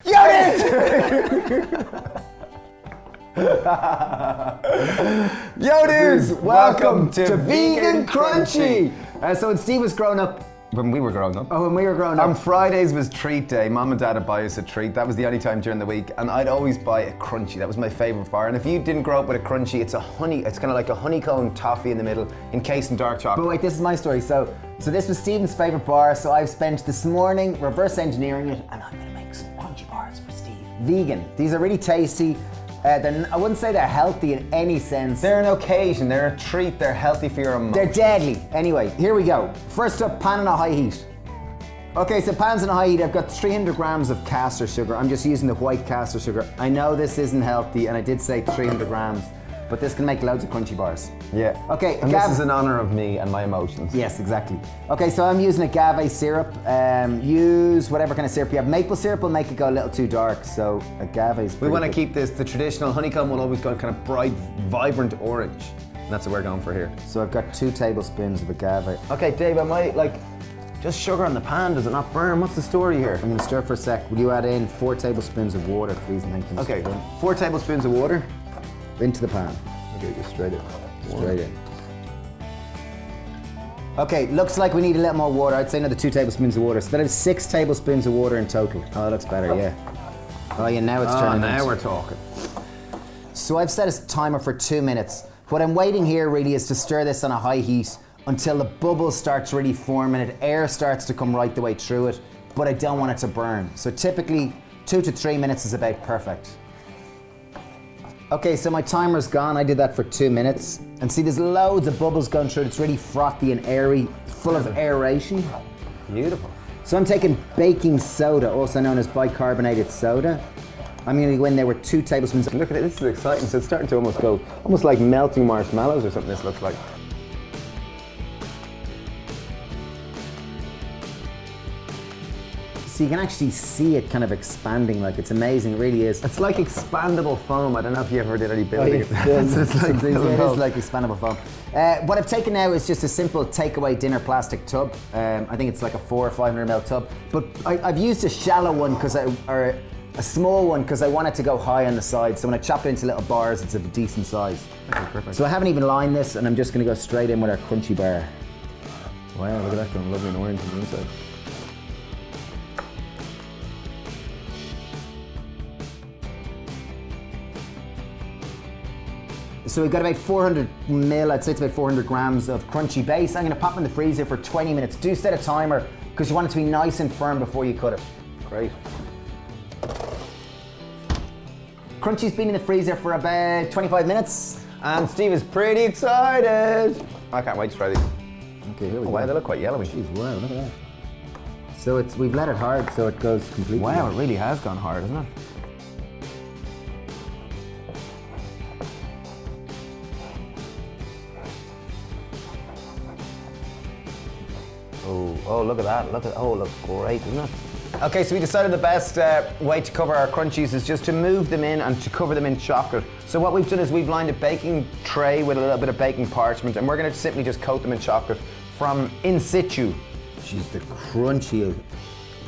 Yo, dudes! Welcome to Vegan Crunchy! So when Steve was growing up, When we were growing up. when we were growing up, On Fridays was treat day. Mum and Dad would buy us a treat. That was the only time during the week. And I'd always buy a Crunchie. That was my favourite bar. And if you didn't grow up with a Crunchie, it's kind of like a honeycomb toffee in the middle, encased in dark chocolate. but wait, this is my story. So this was Steven's favourite bar, so I've spent this morning reverse engineering it, and I'm gonna make some Crunchie bars for Steve. Vegan. These are really tasty. I wouldn't say they're healthy in any sense. They're an occasion, they're a treat, they're healthy for your emotions. They're deadly. Anyway, here we go. First up, pan on a high heat. Okay, so pans on a high heat, I've got 300 grams of caster sugar. I'm just using the white caster sugar. I know this isn't healthy, and I did say 300 grams, but this can make loads of Crunchy bars. Yeah. Okay, And this is in honour of me and my emotions. Yes, exactly. Okay, so I'm using agave syrup. Use whatever kind of syrup you have. Maple syrup will make it go a little too dark, so agave is We want to good. keep this, the traditional honeycomb will always go kind of bright, vibrant orange. And that's what we're going for here. So I've got 2 tablespoons of agave. Okay, Dave, I might just sugar on the pan, does it not burn? What's the story here? I'm gonna stir for a sec. Will you add in 4 tablespoons of water, please? And then can you Okay, stir it 4 tablespoons of water. into the pan. Okay, go straight in. Straight in. Okay, looks like we need a little more water. I'd say another 2 tablespoons of water. So that is 6 tablespoons of water in total. Oh, that looks better, yeah. Oh yeah, now it's turning. now into- we're talking. So I've set a timer for 2 minutes. What I'm waiting here really is to stir this on a high heat until the bubbles start to really form and air starts to come right the way through it, but I don't want it to burn. So typically 2 to 3 minutes is about perfect. Okay, so my timer's gone. I did that for 2 minutes. And see, there's loads of bubbles going through it. It's really frothy and airy, full of aeration. Beautiful. So I'm taking baking soda, also known as bicarbonated soda. I'm gonna go in there with 2 tablespoons. Look at it, this is exciting. So it's starting to almost like melting marshmallows or something this looks like. So you can actually see it kind of expanding, like it's amazing, it really is. It's like expandable foam. I don't know if you ever did any building. It is like expandable foam. What I've taken now is just a simple takeaway dinner plastic tub. I think it's like a 400 or 500 ml tub. But I've used a shallow one or a small one because I want it to go high on the side. So when I chop it into little bars, it's of a decent size. Okay, perfect. So I haven't even lined this, and I'm just going to go straight in with our Crunchy Bar. Wow, look at that going lovely and orange on the inside. So we've got about 400 mil, I'd say it's about 400 grams of crunchy base. I'm gonna pop in the freezer for 20 minutes. Do set a timer, because you want it to be nice and firm before you cut it. Great. Crunchy's been in the freezer for about 25 minutes. And Steve is pretty excited. I can't wait to try these. Okay, here we Oh, go. wow, they look quite yellowy. Jeez, wow, look at that. So we've let it hard so it goes completely. Wow, it really has gone hard, hasn't it? Oh, look at that. Oh, it looks great, doesn't it? Okay, so we decided the best way to cover our crunchies is just to move them in and to cover them in chocolate. So what we've done is we've lined a baking tray with a little bit of baking parchment, and we're going to simply just coat them in chocolate from in situ. Jeez, the crunchy,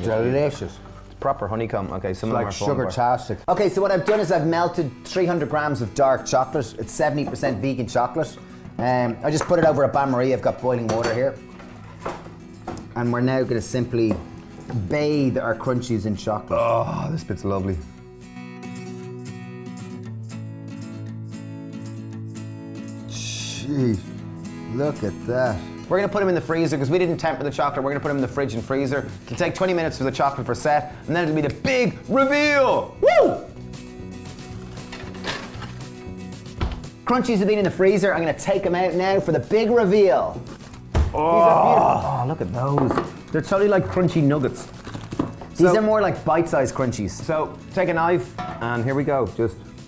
delicious. Proper honeycomb. Okay, some Like sugar-tastic. Okay, so what I've done is I've melted 300 grams of dark chocolate. It's 70% vegan chocolate. I just put it over a bain-marie. I've got boiling water here. And we're now going to simply bathe our crunchies in chocolate. Oh, this bit's lovely. Jeez, look at that. We're going to put them in the freezer because we didn't temper the chocolate. We're going to put them in the fridge and freezer. It'll take 20 minutes for the chocolate for set, and then it'll be the big reveal. Woo! Crunchies have been in the freezer. I'm going to take them out now for the big reveal. These are beautiful. Oh, look at those. They're totally like crunchy nuggets. These are more like bite-sized crunchies. So take a knife, and here we go.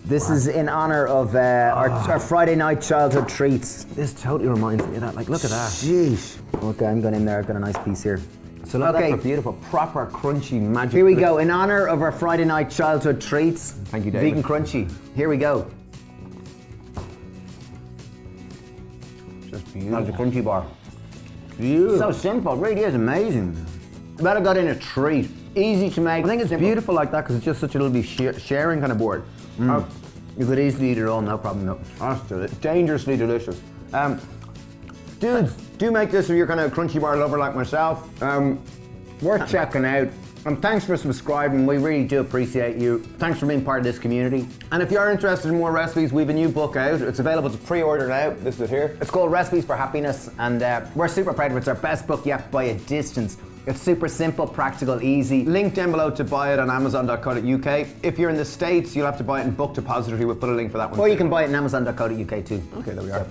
This is in honor of our Friday night childhood treats. This totally reminds me of that. Like, look at that. Sheesh. Okay, I'm going in there. I've got a nice piece here. So look at that for beautiful, proper crunchy magic. Here we go. In honor of our Friday night childhood treats. Thank you, David. Vegan crunchy. Here we go. Just beautiful. That's a Crunchy Bar. Beautiful. So simple. It really is amazing. That got in a treat. easy to make. I think it's beautiful like that because it's just such a lovely sharing kind of board. You could easily eat it all, no problem. No. That's dangerously delicious. Dudes, do make this if you're kind of a Crunchie Bar lover like myself. Worth checking out. And thanks for subscribing, we really do appreciate you. Thanks for being part of this community. And if you are interested in more recipes, we have a new book out. It's available to pre-order now. This is it here. It's called Recipes for Happiness, and we're super proud of it. It's our best book yet by a distance. It's super simple, practical, easy. Link down below to buy it on amazon.co.uk. If you're in the States, you'll have to buy it in Book Depository. We'll put a link for that one. Or you can buy it on amazon.co.uk too. Okay, there we are.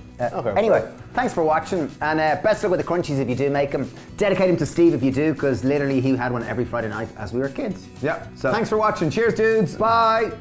Anyway, thanks for watching, and best luck with the crunchies if you do make them. Dedicate them to Steve if you do, because literally he had one every Friday night as we were kids. Yeah, so thanks for watching. Cheers, dudes. Bye.